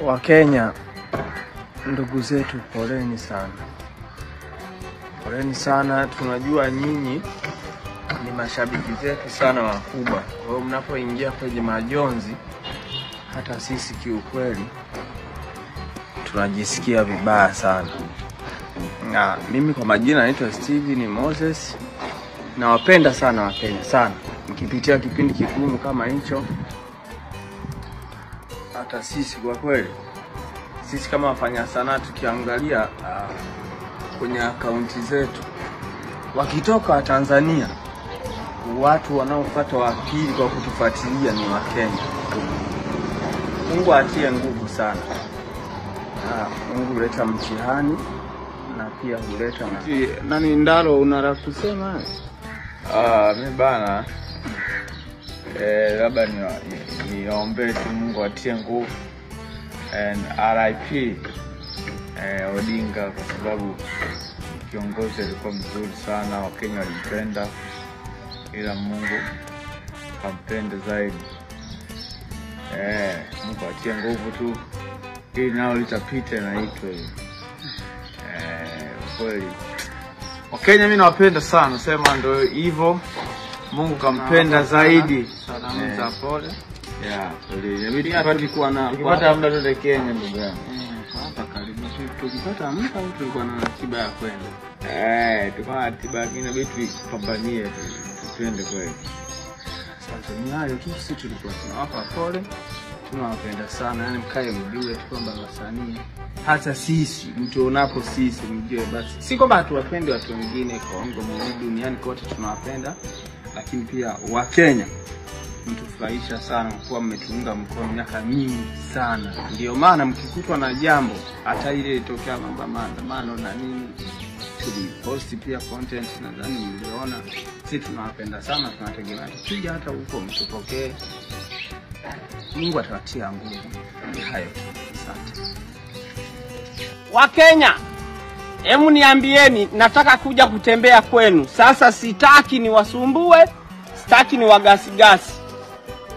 Wa Kenya, ndugu zetu, poleni sana. Poleni sana, tunajua nyinyi ni mashabiki zetu sana wakubwa. Kwa hiyo mnapoingia kwenye majonzi, hata sisi kiukweli tunajisikia vibaya sana. Na mimi kwa majina naitwa Steven Moses. Nawapenda sana wa Kenya sana. Nikipitia kipindi kigumu kama hicho, hata sisi kwa kweli, sisi kama wafanya sanaa tukiangalia kwenye akaunti zetu, wakitoka Tanzania, watu wanaofuata wa pili kwa kutufuatilia ni wa Kenya. Mungu atie nguvu sana. Mungu huleta mtihani na pia huleta nani ndaro unataka kusema? Mimi bana labda niombe tu Mungu atie nguvu and RIP Odinga, kwa sababu kiongozi alikuwa mzuri sana, Wakenya walimpenda, ila Mungu kampenda zaidi. Mungu atie nguvu tu, hii nao litapita na itwe. Kweli Wakenya mimi nawapenda sana, sema ndio hivyo. Mungu kampenda zaidi. Salamu za pole. Inabidi tulikuwa na kupata muda tuende Kenya ndugu yangu. Hapa karibu tukipata muda tulikuwa na ratiba ya kwenda. Tulikuwa na ratiba, inabidi tupambanie twende kweli. Sasa ni hayo tu, sisi tulikuwa tunawapa pole. Tunawapenda sana, yani mkae mjue tu kwamba wasanii, hata sisi mtuonapo sisi mjue basi si kwamba hatuwapendi watu wengine Kongo, duniani kote tunawapenda, lakini pia wa Kenya mtufurahisha sana kwa mmetuunga mkono miaka mingi sana. Ndio maana mkikutwa na jambo, hata ile itokea maandamano na nini, tuliposti pia content, nadhani mliona. Sisi tunawapenda sana, tunategemea tukija hata huko mtupokee. Mungu atawatia nguvu. Ni hayo. Asante. Wa Kenya, hemu niambieni, nataka kuja kutembea kwenu. Sasa sitaki niwasumbue, sitaki niwagasigasi.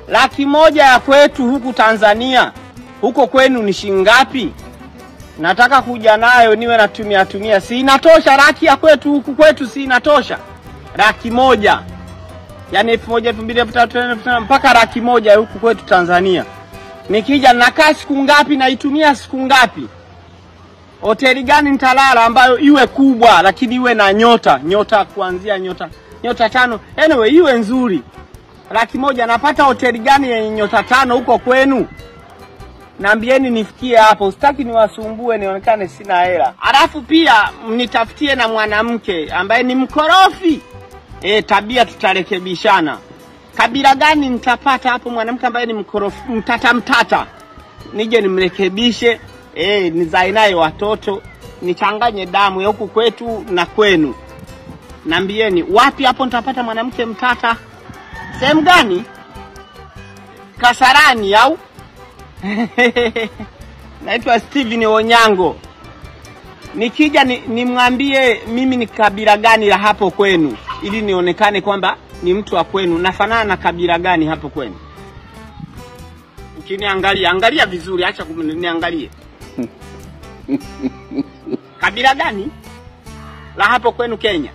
100,000 ya kwetu huku Tanzania, huko kwenu ni shingapi? Nataka kuja nayo niwe natumia. Si inatosha laki ya kwetu huku kwetu, si inatosha? 100,000. Yani 1,000, 2,000, 3,000 mpaka 100,000 huku kwetu Tanzania. Nikija nakaa siku ngapi, naitumia siku ngapi? Hoteli gani nitalala ambayo iwe kubwa lakini iwe na nyota kuanzia nyota 5. Anyway, iwe nzuri. 100,000 napata hoteli gani yenye nyota 5 huko kwenu? Naambieni nifikie hapo, sitaki niwasumbue nionekane sina hela. Alafu pia mnitafutie na mwanamke ambaye ni mkorofi. Tabia tutarekebishana. Kabila gani nitapata hapo mwanamke ambaye ni mkorofi, mtata? Nije nimrekebishe, nizae naye watoto, nichanganye damu ya huku kwetu na kwenu. Naambieni wapi hapo nitapata mwanamke mtata? Sehemu gani? Kasarani au? Naitwa Steven Onyango. Nikija nimwambie mimi ni kabila gani la hapo kwenu, ili nionekane kwamba ni mtu wa kwenu. Nafanana na kabila gani hapo kwenu? Angalia vizuri, acha kuniangalie. Kabila gani la hapo kwenu Kenya?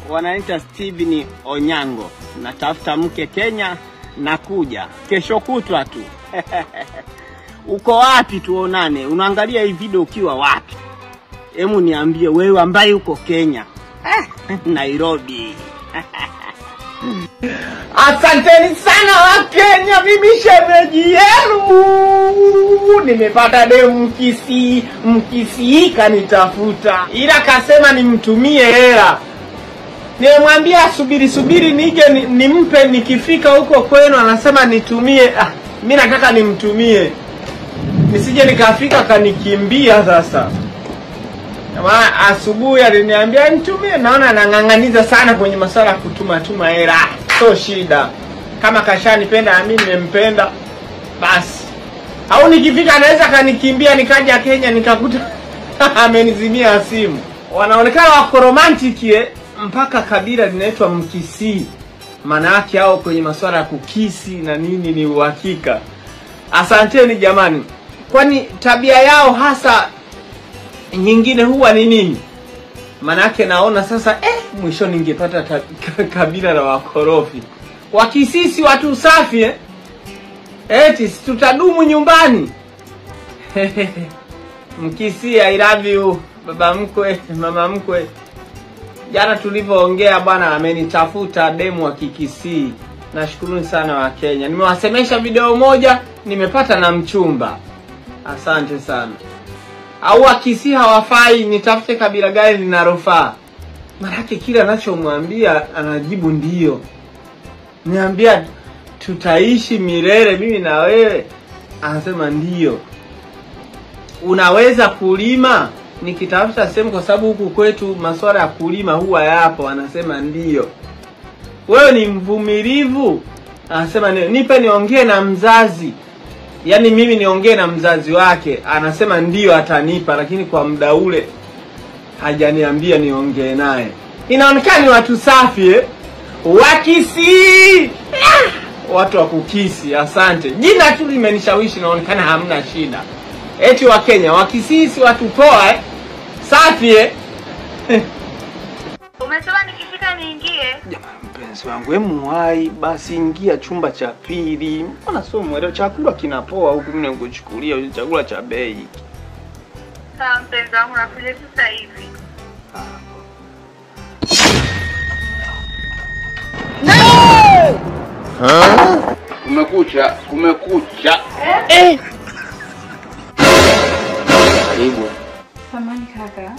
Wanaita Steven Onyango. Natafuta mke Kenya, nakuja kesho kutwa tu. Uko wapi tuonane? Unaangalia hii video ukiwa wapi? Hemu niambie wewe ambaye uko Kenya. Nairobi. Asanteni sana wa Kenya, mimi shemeji yenu. Nimepata demu mkisi kanitafuta. Ila kasema nimtumie hela. Nimemwambia subiri nije nimpe, nikifika huko kwenu anasema nitumie. Mimi nataka nimtumie, nisije nikafika kanikimbia sasa. Kama asubuhi aliniambia nitumie, naona anang'ang'aniza sana kwenye masuala ya kutuma hela. So shida. Kama kashanipenda mimi nimempenda, basi. Au nikifika anaweza kanikimbia nikaja Kenya nikakuta amenizimia simu. Wanaonekana wako romantic mpaka kabila linaitwa Mkisii. Maana yake hao kwenye masuala ya kukisi na nini ni uhakika. Asanteni jamani. Kwani tabia yao hasa nyingine huwa ni nini? Manake naona sasa mwisho ningepata kabila la wakorofi. Wakisisi watu safi eti tutadumu nyumbani. Mkisi I love you baba mkwe, mama mkwe. Jana tulivyoongea bwana amenitafuta demu wa Kikisii. Nashukuru sana wa Kenya. Nimewasemesha video moja, nimepata na mchumba. Asante sana. Au Wakisii hawafai, nitafute kabila gani linalofaa? Maraki kila anachomwambia anajibu ndio. Niambia tutaishi milele mimi na wewe. Anasema ndio. Unaweza kulima? Nikitafuta sehemu kwa sababu huku kwetu masuala ya kulima huwa yapo. Anasema ndio. Wewe ni mvumilivu? Anasema nipe niongee na mzazi. Yaani mimi niongee na mzazi wake. Anasema ndio atanipa, lakini kwa muda ule hajaniambia niongee naye. Inaonekana ni watu safi Wakisii. Watu wa kukisi, asante. Jina tu limenishawishi, inaonekana hamna shida. Eti wa Kenya, Wakisii si watu poa safi Umesema nikifika niingie? Jamani mpenzi wangu, muhai basi ingia chumba cha pili. Mbona sio mwelewa, chakula kinapoa huku mimi nikuchukulia chakula cha bei. Sawa mpenzi wangu, nakuja sasa hivi. Kumekucha. Karibu. Samani kaka,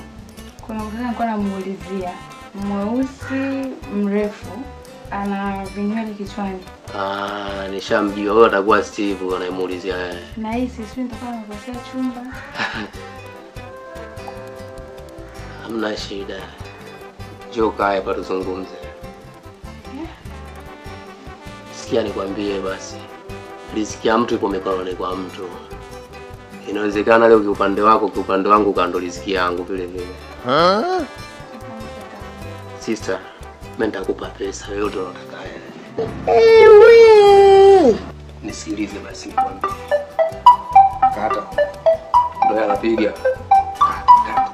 kuna mtu nilikuwa namuulizia, mweusi mrefu ana vinywele kichwani. Nishamjua wewe, atakuwa Steve unayemuulizia wewe. Na hii sisi nitakuwa nakosea chumba. Hamna shida. Njoo kae hapa tuzungumze. Sikia nikwambie basi. Riziki ya mtu ipo mikononi kwa mtu. Inawezekana leo kiupande wako, kiupande wangu kando riziki yangu vile vile. Sister, mimi nitakupa pesa yote unataka wewe. Nisikilize basi nikwambie. Kata. Ndio anapiga. Kata.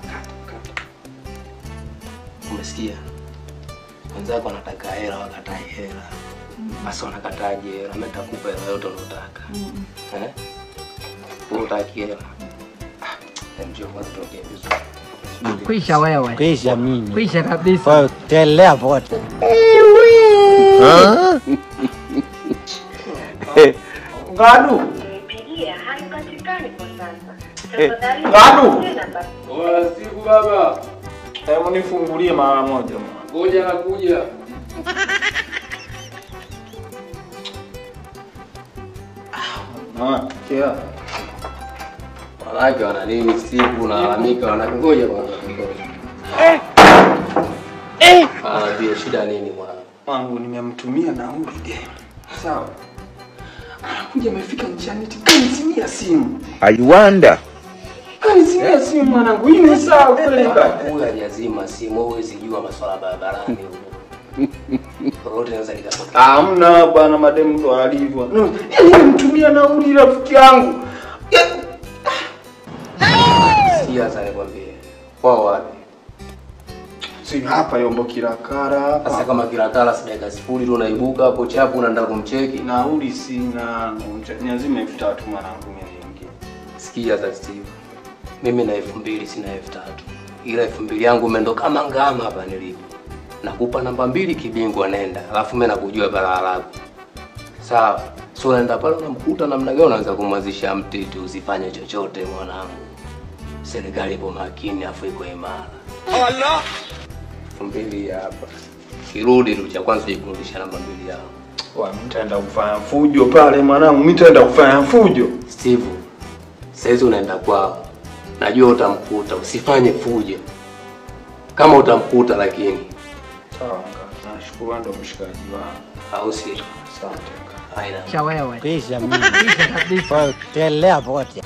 Umesikia? Wenzako anataka hela, wakatai hela. Basi wanakataje hela? Mimi nitakupa hela yote unataka. Unataka hela. Njoo kwanza tuongee vizuri. Kwisha wewe. Kwisha mimi. Kwisha kabisa. Kwa telea vote. Ngadu. Nipigia haipatikani kwa sasa. Ngadu. Siku baba. Hebu nifungulie mara moja. Ngoja nakuja. Kia. Wanawake wana nini siku unalalamika wanangoja kwanza. Pia shida nini mwanangu? Wangu nimemtumia nauli demu. Sawa. Anakuja amefika njiani kanizimia simu. I wonder. Kanizimia simu mwanangu. Hii ni sawa kweli baba. Huyu hajazima simu, huwezi jua masuala barabarani huko. Rote naweza likatokea. Hamna bwana, mademu ndo alivyo. Nimemtumia nauli rafiki yangu. Siasa nikwambie. Kwa wapi? Si hapa Yombo Kilakara hapa. Sasa kama Kilakara si dakika 0 tu unaibuka hapo chapu unaenda kumcheki. Nauli sina, lazima 3000 mwanangu niingie. Sikia za Steve. Mimi na 2000 sina 3000. Ila 2000 yangu umeendo kama ngama hapa nilipo. Nakupa namba 2 kibingwa nenda. Alafu mimi nakujua balaa lako. Sawa. So unaenda pale unamkuta namna gani unaanza kumwazisha mtiti usifanye chochote mwanangu. Serikali ipo makini afu iko imara. Allah. 2000 hapa. Kirudi tu cha kwanza jikurudisha namba 2 yao. Mimi nitaenda kufanya fujo pale mwanangu, mimi nitaenda kufanya fujo. Steve, sasa unaenda kwao. Najua utamkuta, usifanye fujo. Kama utamkuta lakini. Sawa, nashukuru ndo mshikaji wangu. Au si? Asante. Kwisha wewe. Kwisha mimi. Kwisha kabisa. Kwa telea vote.